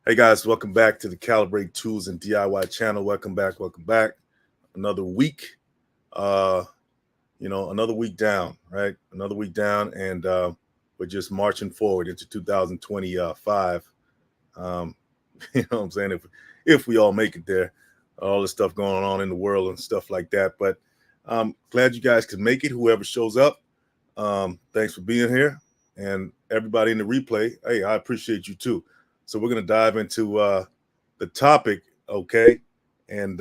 Hey guys, welcome back to the Calibrate Tools and DIY channel. Welcome back, welcome back. Another week, uh, another week down, right? Another week down, and we're just marching forward into 2025. Um, you know what I'm saying? If we all make it there, all the stuff going on in the world and stuff like that. But glad you guys could make it. Whoever shows up, thanks for being here, and everybody in the replay. Hey, I appreciate you too. So we're gonna dive into the topic, okay? And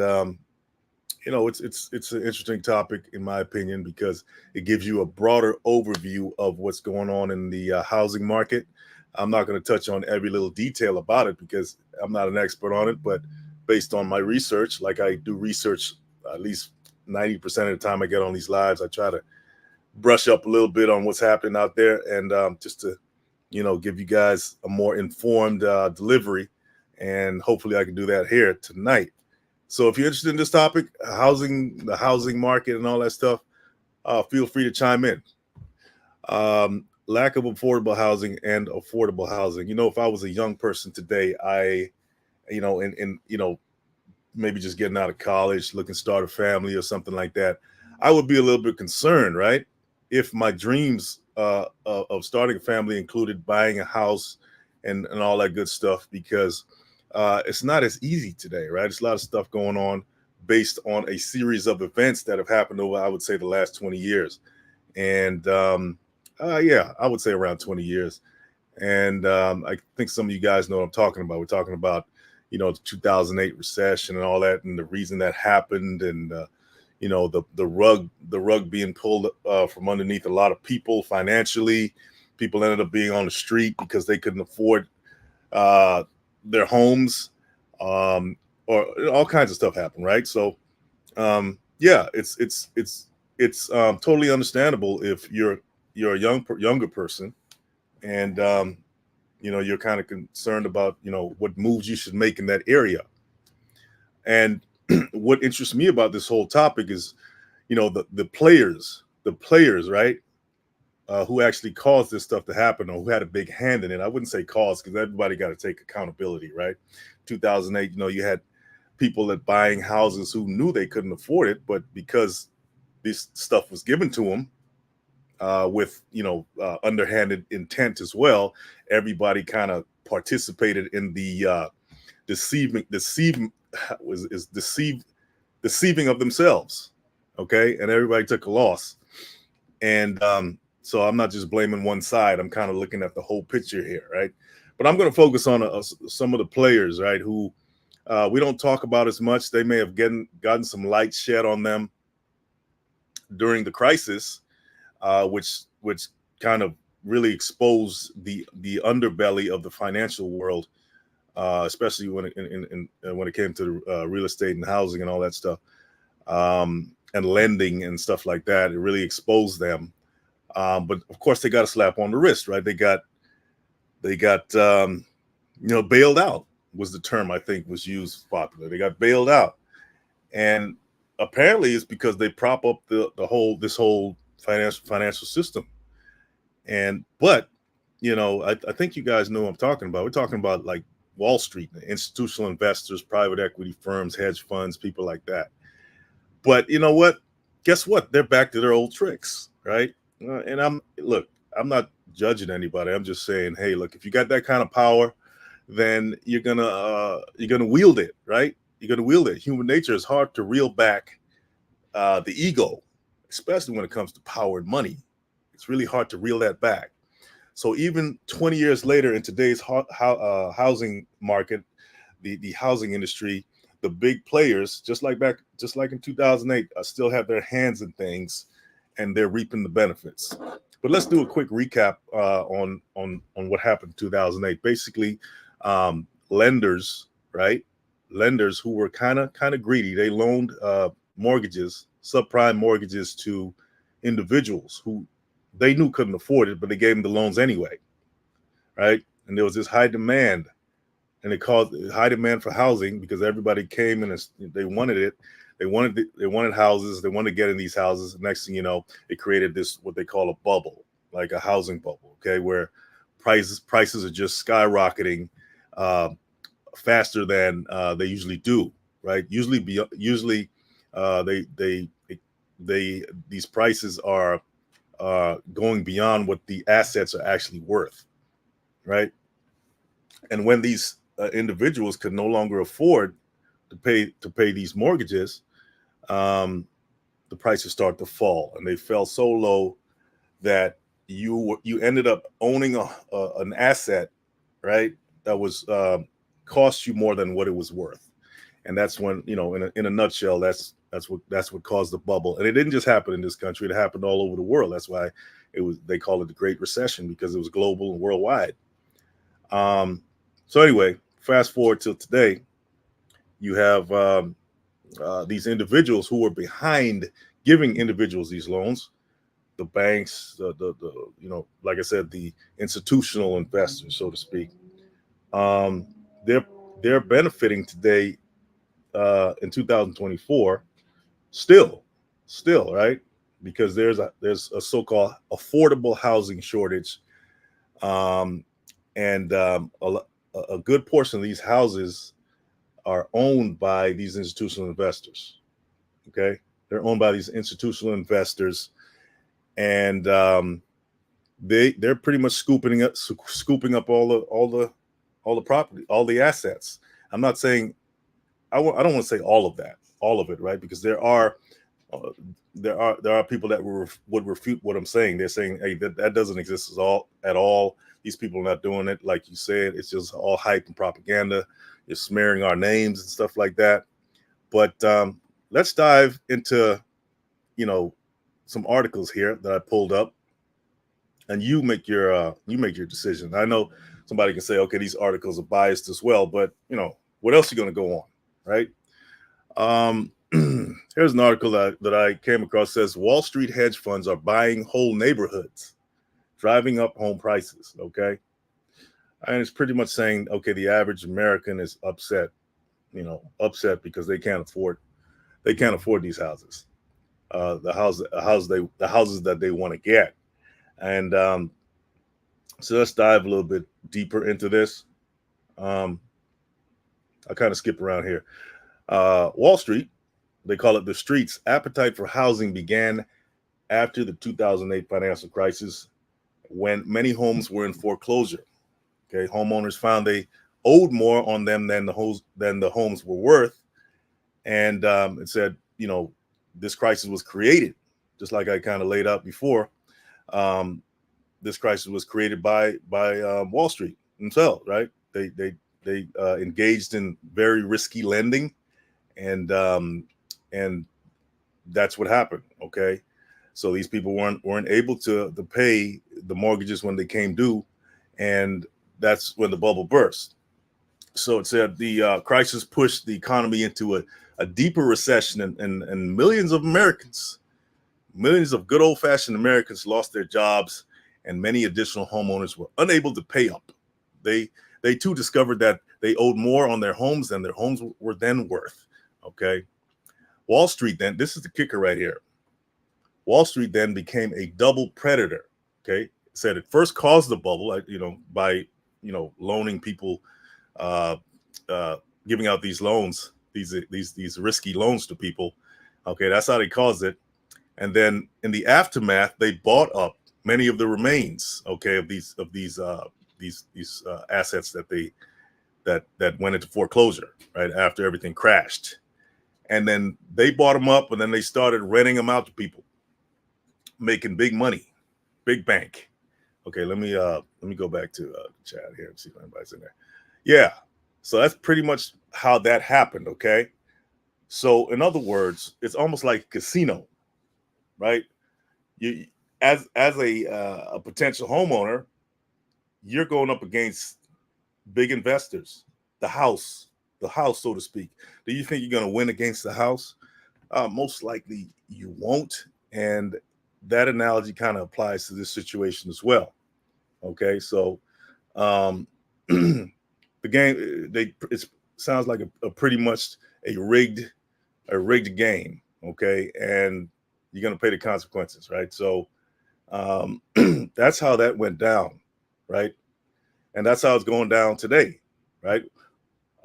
it's an interesting topic in my opinion because it gives you a broader overview of what's going on in the housing market. I'm not going to touch on every little detail about it because I'm not an expert on it, but based on my research, like I do research at least 90% of the time I get on these lives, I try to brush up a little bit on what's happening out there and just to give you guys a more informed delivery, and hopefully I can do that here tonight. So if you're interested in this topic, the housing market and all that stuff, feel free to chime in. Lack of affordable housing and affordable housing. If I was a young person today, in maybe just getting out of college, looking to start a family or something like that, I would be a little bit concerned, right? If my dreams of starting a family included buying a house and all that good stuff, because it's not as easy today, right? There's a lot of stuff going on based on a series of events that have happened over, I would say, the last 20 years. And yeah, I would say around 20 years. And I think some of you guys know what I'm talking about. We're talking about, the 2008 recession and all that, and the reason that happened, and the rug being pulled from underneath a lot of people financially. People ended up being on the street because they couldn't afford uh, their homes, um, or all kinds of stuff happened, right? So yeah, it's totally understandable if you're a younger person, and you're kind of concerned about what moves you should make in that area. And what interests me about this whole topic is the players, right? Who actually caused this stuff to happen, or who had a big hand in it. I wouldn't say cause, because everybody got to take accountability, right? 2008, you had people that buying houses who knew they couldn't afford it, but because this stuff was given to them with underhanded intent as well, everybody kind of participated in the deceiving was is deceiving of themselves. Okay, and everybody took a loss. And so I'm not just blaming one side. I'm kind of looking at the whole picture here, right? But I'm going to focus on some of the players, right, who we don't talk about as much. They may have gotten some light shed on them during the crisis, which kind of really exposed the underbelly of the financial world, especially when it came to real estate and housing and all that stuff, and lending and stuff like that. It really exposed them. But of course, they got a slap on the wrist, right? They got bailed out was the term I think was used popular. They got bailed out, and apparently it's because they prop up this whole financial system. And but I think you guys know what I'm talking about. We're talking about like Wall Street, institutional investors, private equity firms, hedge funds, people like that. But you know what? Guess what? They're back to their old tricks, right? And I'm not judging anybody. I'm just saying, hey, look, if you got that kind of power, then you're gonna wield it, right? You're gonna wield it. Human nature is hard to reel back the ego, especially when it comes to power and money. It's really hard to reel that back. So even 20 years later, in today's housing market, the housing industry, the big players, just like in 2008, still have their hands in things, and they're reaping the benefits. But let's do a quick recap on what happened in 2008. Basically, lenders, right? Lenders who were kind of greedy. They loaned mortgages, subprime mortgages, to individuals who they knew couldn't afford it, but they gave them the loans anyway, right? And there was this high demand, and it caused high demand for housing because everybody came and they wanted it. They wanted houses. They wanted to get in these houses. Next thing you know, it created this what they call a bubble, like a housing bubble. Okay, where prices are just skyrocketing. Uh, faster than they usually do, right? Usually they these prices are going beyond what the assets are actually worth, right? And when these individuals could no longer afford to pay these mortgages, um, the prices start to fall, and they fell so low that you ended up owning an asset, right? That was cost you more than what it was worth, and that's when, in a nutshell, that's what caused the bubble. And it didn't just happen in this country; it happened all over the world. That's why they call it the Great Recession, because it was global and worldwide. So anyway, fast forward till today, you have these individuals who were behind giving individuals these loans, the banks, like I said, the institutional investors, so to speak. Um, they're they're benefiting today in 2024 still, right? Because there's a so-called affordable housing shortage, um, and a good portion of these houses are owned by these institutional investors. Okay, they're owned by these institutional investors, and they're pretty much scooping up all the property, all the assets. I'm not saying I don't want to say all of it, right? Because uh, there are people that would refute what I'm saying. They're saying, hey, that doesn't exist at all. These people are not doing it, like you said. It's just all hype and propaganda. You're smearing our names and stuff like that. But let's dive into you know some articles here that I pulled up, and you make your decision. I know somebody can say, okay, these articles are biased as well, but what else are you going to go on, right? Um, here's an article that I came across. Says Wall Street hedge funds are buying whole neighborhoods, driving up home prices. Okay, and it's pretty much saying, okay, the average American is upset, upset because they can't afford these houses, the houses that they want to get, and so let's dive a little bit deeper into this. Um, I kind of skip around here. Wall Street, they call it the streets. Appetite for housing began after the 2008 financial crisis, when many homes were in foreclosure. Okay, homeowners found they owed more on them than the homes were worth, and it said, this crisis was created, just like I kind of laid out before. Um, this crisis was created by Wall Street themselves, right? They engaged in very risky lending, and and that's what happened. Okay, so these people weren't able to pay the mortgages when they came due, and that's when the bubble burst. So it said the crisis pushed the economy into a deeper recession, and millions of good old fashioned Americans lost their jobs, and many additional homeowners were unable to pay up. They they too discovered that they owed more on their homes than their homes were then worth. Okay, Wall Street then, this is the kicker right here. Wall Street then became a double predator. Okay, it said it first caused the bubble, by loaning people, uh, uh, giving out these loans, these risky loans to people. Okay, that's how they caused it. And then in the aftermath, they bought up many of the remains, okay, of these assets that went into foreclosure right after everything crashed. And then they bought them up, and then they started renting them out to people, making big money, big bank. Okay, let me go back to the chat here and see if anybody's in there. Yeah, so that's pretty much how that happened. Okay, so in other words, it's almost like a casino, right? You as a potential homeowner, you're going up against big investors, the house, so to speak. Do you think you're going to win against the house? Most likely you won't, and that analogy kind of applies to this situation as well. Okay, so um, the game it sounds like a pretty much a rigged game. Okay, and you're going to pay the consequences, right? So that's how that went down, right? And that's how it's going down today, right?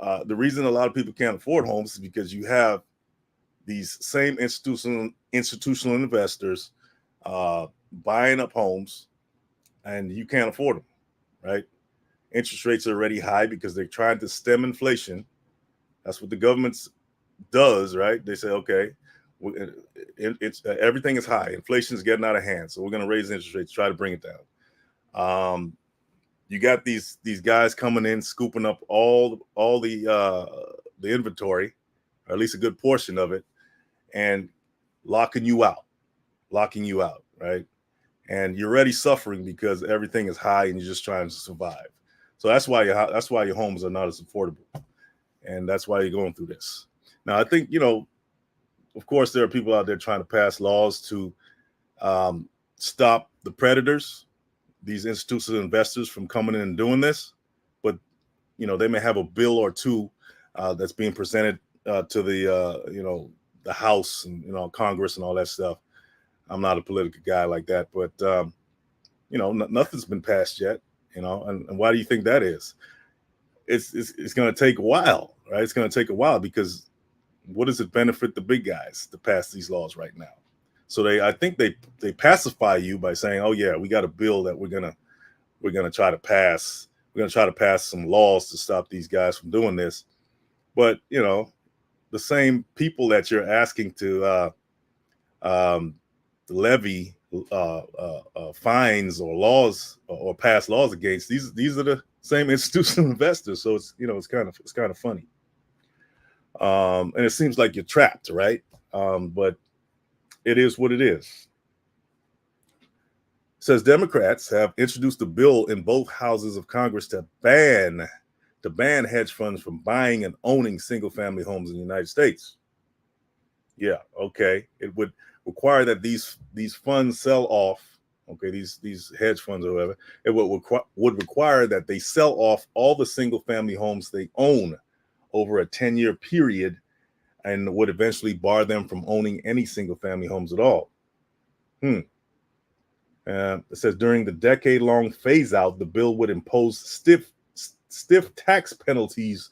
The reason a lot of people can't afford homes is because you have these same institutional investors buying up homes, and you can't afford them, right? Interest rates are already high because they're trying to stem inflation. That's what the government does, right? They say, okay, everything is high. Inflation is getting out of hand, so we're going to raise interest rates, try to bring it down. You got these guys coming in, scooping up all the inventory, or at least a good portion of it, and locking you out, right? And you're already suffering because everything is high and you're just trying to survive. So that's why your homes are not as affordable, and that's why you're going through this. Now, I think, of course, there are people out there trying to pass laws to stop the predators, these institutional investors, from coming in and doing this. But they may have a bill or two that's being presented to the House and Congress and all that stuff. I'm not a political guy like that, but nothing's been passed yet. And why do you think that is? It's going to take a while, right? It's going to take a while because what does it benefit the big guys to pass these laws right now? So I think they pacify you by saying, oh yeah, we got a bill that we're gonna try to pass. We're gonna try to pass some laws to stop these guys from doing this. But the same people that you're asking to levy fines or laws or pass laws against, these are the same institutional investors. So it's kind of funny. And it seems like you're trapped, right? But it is what it is. It says Democrats have introduced a bill in both houses of Congress to ban hedge funds from buying and owning single-family homes in the United States. Yeah, okay. It would require that these funds sell off. Okay, these hedge funds or whatever. It would require that they sell off all the single-family homes they own over a 10-year period, and would eventually bar them from owning any single-family homes at all. It says during the decade-long phase-out, the bill would impose stiff tax penalties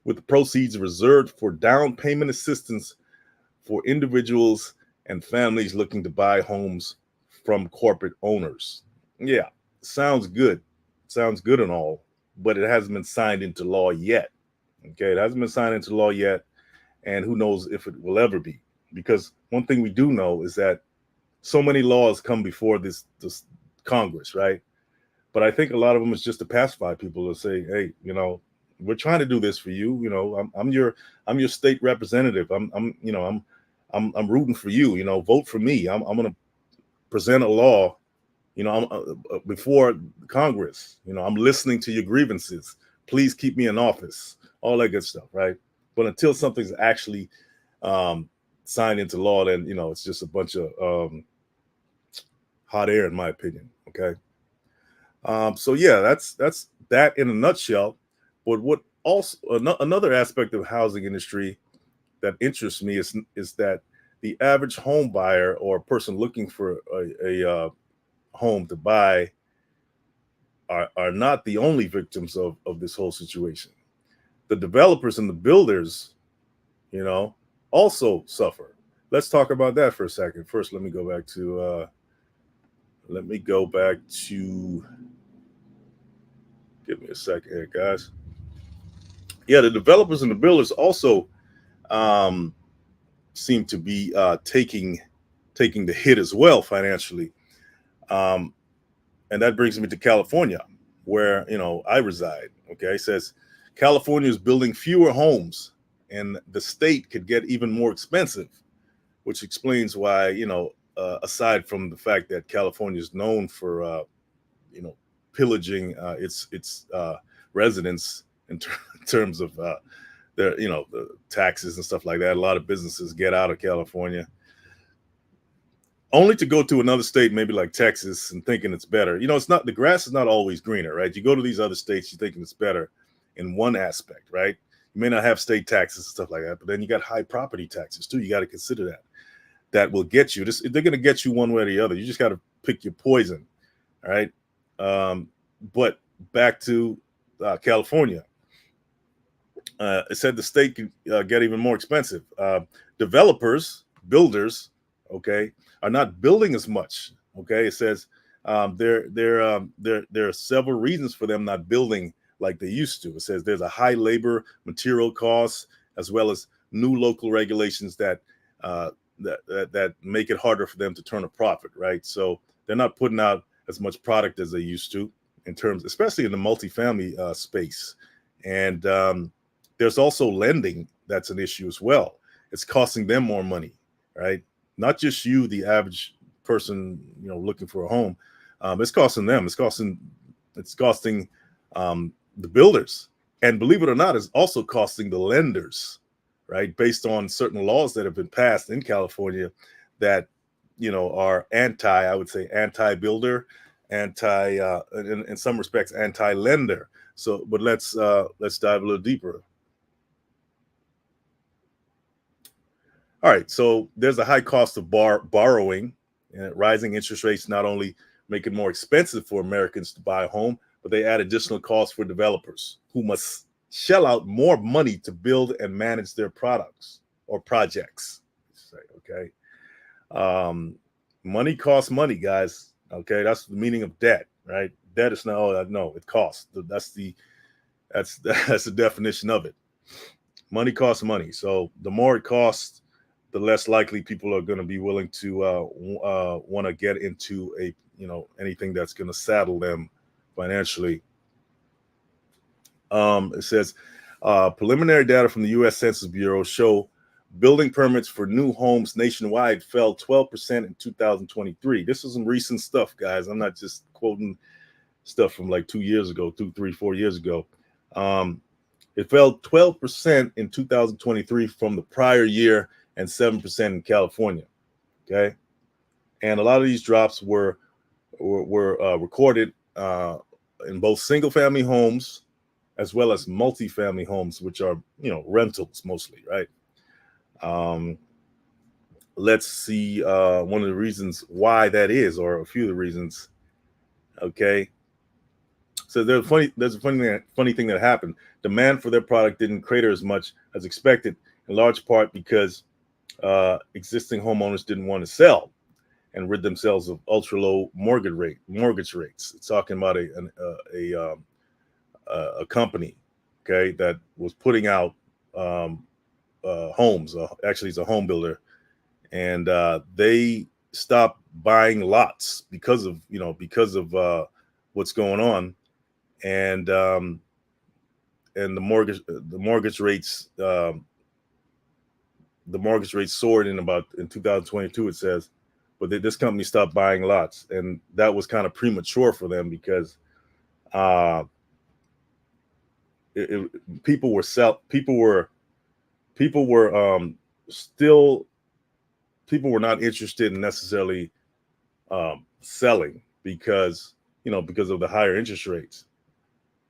with the proceeds reserved for down payment assistance for individuals and families looking to buy homes from corporate owners. Yeah, sounds good. Sounds good and all, but it hasn't been signed into law yet. Okay, it hasn't been signed into law yet, and who knows if it will ever be. Because one thing we do know is that so many laws come before this Congress, right? But I think a lot of them is just to pacify people, to say, hey, we're trying to do this for you. I'm your state representative. I'm rooting for you. Vote for me. I'm going to present a law. Before Congress. I'm listening to your grievances. Please keep me in office. All that good stuff, right? But until something's actually signed into law, then it's just a bunch of hot air, in my opinion. Okay. So yeah, that's that in a nutshell. But what also another aspect of housing industry that interests me is that the average home buyer or person looking for a home to buy are not the only victims of this whole situation. The developers and the builders, also suffer. Let's talk about that for a second. First, let me go back to give me a second here, guys. Yeah, the developers and the builders also seem to be taking the hit as well financially. And that brings me to California, where I reside. Okay, it says California is building fewer homes, and the state could get even more expensive, which explains why aside from the fact that California is known for pillaging its residents in terms of their the taxes and stuff like that. A lot of businesses get out of California only to go to another state, maybe like Texas, and thinking it's better. It's not, the grass is not always greener, right? You go to these other states, you're thinking it's better in one aspect, right? You may not have state taxes and stuff like that, but then you got high property taxes too. You got to consider that. That will get you. They're going to get you one way or the other. You just got to pick your poison, all right? But back to California. It said the state could get even more expensive. Developers, builders, okay, are not building as much. Okay, it says there are several reasons for them not building like they used to. It says there's a high labor material costs as well as new local regulations that make it harder for them to turn a profit. Right, so they're not putting out as much product as they used to in terms, especially in the multifamily space, and there's also lending that's an issue as well. It's costing them more money, right? Not just you, the average person, looking for a home. It's costing them. It's costing the builders, and believe it or not, it's also costing the lenders, right? Based on certain laws that have been passed in California that are I would say, anti-builder, in some respects, anti-lender. So, but let's dive a little deeper. All right, so there's a high cost of borrowing, and rising interest rates not only make it more expensive for Americans to buy a home, but they add additional costs for developers who must shell out more money to build and manage their products or projects. Okay, money costs money, guys. Okay, that's the meaning of debt, right? Debt is not. Oh no, it costs. That's the definition of it. Money costs money. So the more it costs, the less likely people are going to be willing to want to get into anything that's going to saddle them financially. It says preliminary data from the U.S. Census Bureau show building permits for new homes nationwide fell 12% in 2023. This is some recent stuff, guys. I'm not just quoting stuff from like 2 years ago, 2, 3, 4 years ago. It fell 12% in 2023 from the prior year, and 7% in California. Okay, and a lot of these drops were recorded in both single-family homes as well as multifamily homes, which are rentals mostly, right? Let's see one of the reasons why that is, or a few of the reasons. Okay, so there's a funny thing that happened. Demand for their product didn't crater as much as expected, in large part because existing homeowners didn't want to sell and rid themselves of ultra low mortgage rates. It's talking about a company, okay, that was putting out homes. Actually, it's a home builder, and they stopped buying lots because of what's going on, and the mortgage rates. The mortgage rate soared in 2022, it says, but this company stopped buying lots, and that was kind of premature for them because people were not interested in necessarily selling because of the higher interest rates,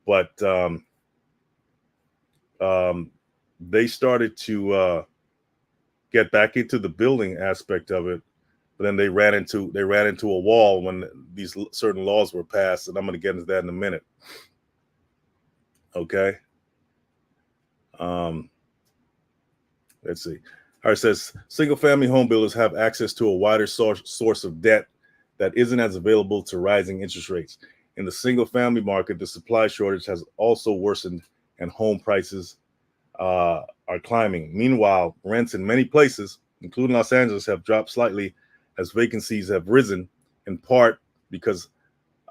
but they started to get back into the building aspect of it, but then they ran into a wall when these certain laws were passed, and I'm going to get into that in a minute. Okay. Let's see. All right, it says single-family home builders have access to a wider source of debt that isn't as available to rising interest rates. In the single-family market, the supply shortage has also worsened, and home prices are climbing. Meanwhile, rents in many places, including Los Angeles, have dropped slightly as vacancies have risen, in part because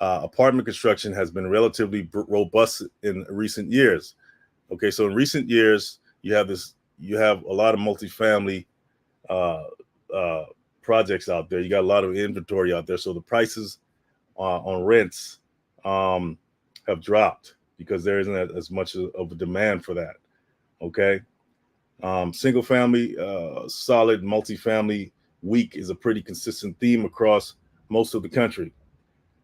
apartment construction has been relatively robust in recent years. Okay, so in recent years, you have a lot of multifamily projects out there. You got a lot of inventory out there, so the prices on rents have dropped because there isn't as much of a demand for that. Okay, single family solid, multifamily weak is a pretty consistent theme across most of the country.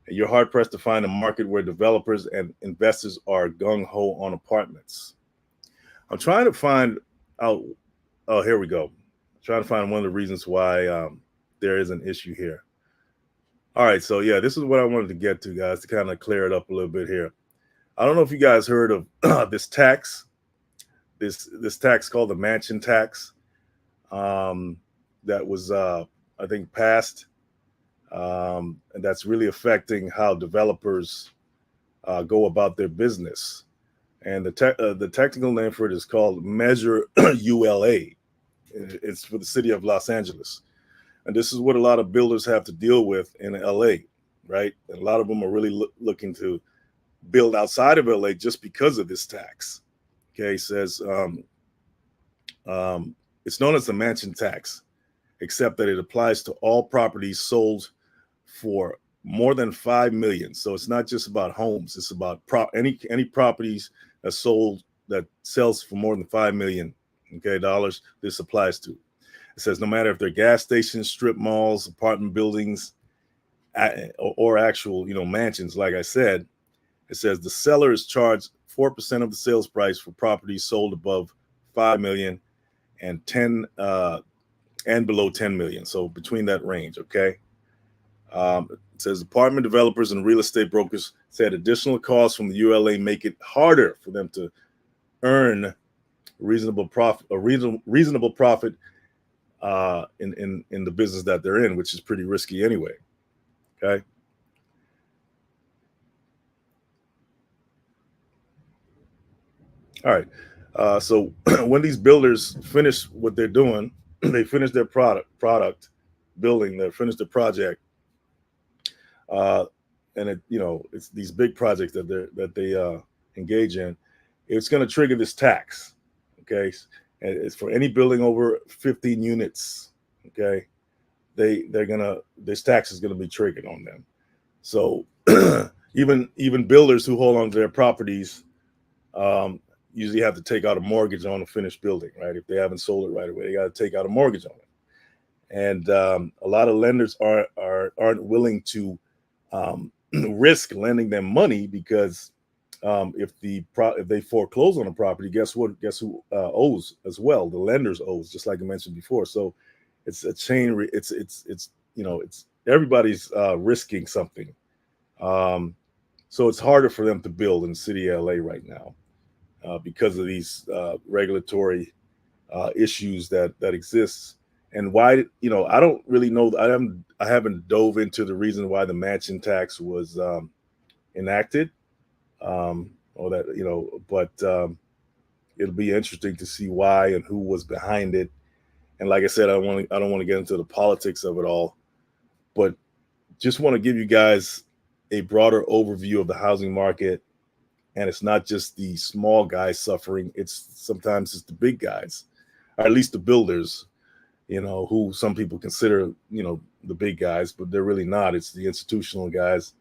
And you're hard pressed to find a market where developers and investors are gung ho on apartments. I'm trying to find out. Oh, here we go. I'm trying to find one of the reasons why there is an issue here. All right, so yeah, this is what I wanted to get to, guys, to kind of clear it up a little bit here. I don't know if you guys heard of this tax this tax called the mansion tax, that was I think passed, and that's really affecting how developers go about their business. And the technical name for it is called Measure ULA. It's for the city of Los Angeles, and this is what a lot of builders have to deal with in LA, right? And a lot of them are really looking to build outside of LA just because of this tax. Okay, it says it's known as the mansion tax, except that it applies to all properties sold for more than 5 million. So it's not just about homes; it's about any properties that sells for more than 5 million, okay, dollars. This applies to. It says no matter if they're gas stations, strip malls, apartment buildings, or actual mansions. Like I said, it says the seller is charged 4% of the sales price for properties sold above 5 million and 10 and below 10 million. So between that range, okay. It says apartment developers and real estate brokers said additional costs from the ULA make it harder for them to earn reasonable profit in the business that they're in, which is pretty risky anyway. Okay. All right. So when these builders finish what they're doing, they finish their product building, they finish the project, and it's these big projects that they engage in. It's going to trigger this tax. Okay, and it's for any building over 15 units. Okay, this tax is gonna be triggered on them. So even builders who hold on to their properties usually have to take out a mortgage on a finished building, right? If they haven't sold it right away, they got to take out a mortgage on it. And a lot of lenders aren't willing to risk lending them money because if they foreclose on a property, guess who owes as well? The lenders owes, just like I mentioned before. So it's a chain. It's everybody's risking something. So it's harder for them to build in the city of LA right now because of these regulatory issues that exist. And why, I don't really know. I haven't dove into the reason why the mansion tax was enacted. Or that, but it'll be interesting to see why and who was behind it. And like I said, I don't want to get into the politics of it all, but just want to give you guys a broader overview of the housing market. And it's not just the small guys suffering. Sometimes it's the big guys, or at least the builders, who some people consider, the big guys, but they're really not. It's the institutional guys.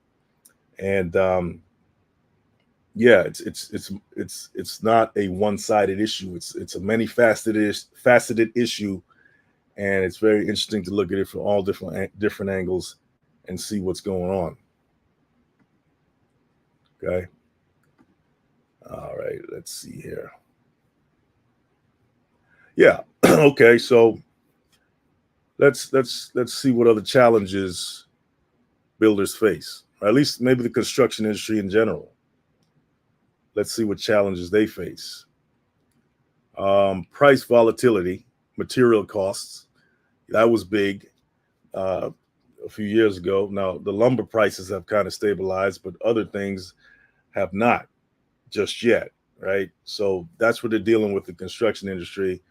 And yeah, it's not a one-sided issue. It's a many faceted issue, and it's very interesting to look at it from all different angles and see what's going on. Okay. All right. Let's see here. Yeah. Okay. So let's see what other challenges builders face, or at least maybe the construction industry in general. Let's see what challenges they face. Price volatility, material costs. That was big a few years ago. Now, the lumber prices have kind of stabilized, but other things have not just yet, right? So that's what they're dealing with, the construction industry.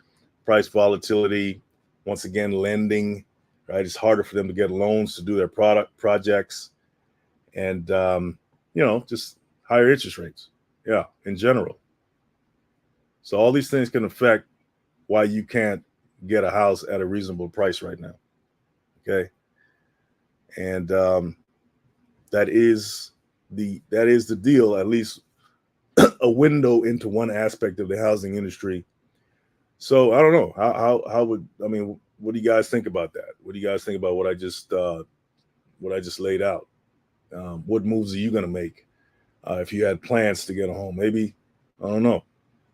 Price volatility, once again, lending, right? It's harder for them to get loans to do their projects. And, just higher interest rates. Yeah, in general. So all these things can affect why you can't get a house at a reasonable price right now. Okay. And that is the deal, at least a window into one aspect of the housing industry. So I don't know. What do you guys think about that? What do you guys think about what I just laid out? What moves are you going to make? If you had plans to get a home, maybe, I don't know,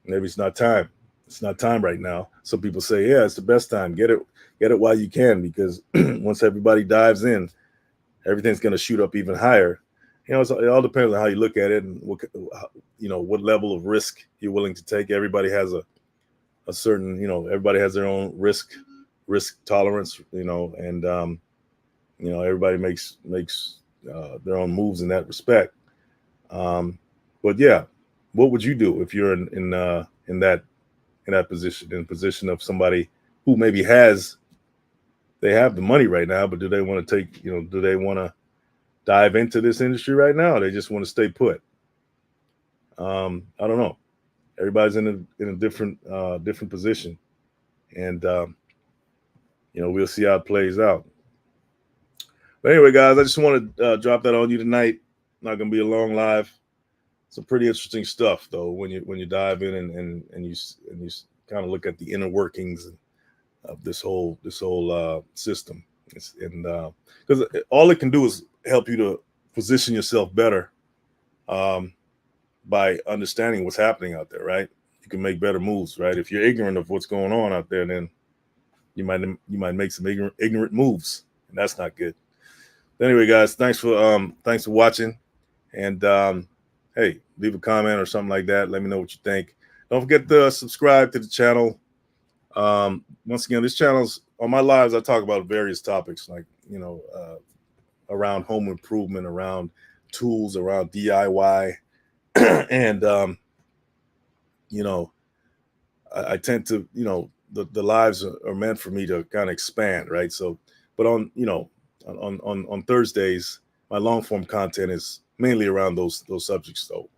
maybe it's not time. It's not time right now. Some people say, yeah, it's the best time. Get it while you can, because once everybody dives in, everything's going to shoot up even higher. It all depends on how you look at it and what level of risk you're willing to take. Everybody has a certain, everybody has their own risk tolerance, and everybody makes their own moves in that respect. But yeah, what would you do if you're in that position of somebody who maybe they have the money right now, but do they want to do they want to dive into this industry right now? Or they just want to stay put. I don't know. Everybody's in a different position, and we'll see how it plays out. But anyway, guys, I just want to drop that on you tonight. Not gonna be a long live. Some pretty interesting stuff though when you dive in and you kind of look at the inner workings of this whole system. And because all it can do is help you to position yourself better by understanding what's happening out there, right? You can make better moves, right? If you're ignorant of what's going on out there, then you might make some ignorant moves, and that's not good. Anyway, guys, thanks for watching, and hey, leave a comment or something like that. Let me know what you think. Don't forget to subscribe to the channel. Once again, this channel's on my lives. I talk about various topics like around home improvement, around tools, around DIY, and I tend to the lives are meant for me to kind of expand, right? So, but on Thursdays, my long form content is mainly around those subjects, though.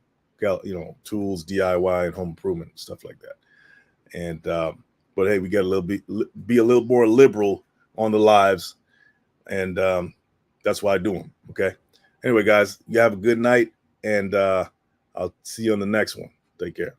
Tools, DIY, and home improvement, stuff like that. And but hey, we got be a little more liberal on the lives, and that's why I do them. Okay. Anyway, guys, you have a good night, and I'll see you on the next one. Take care.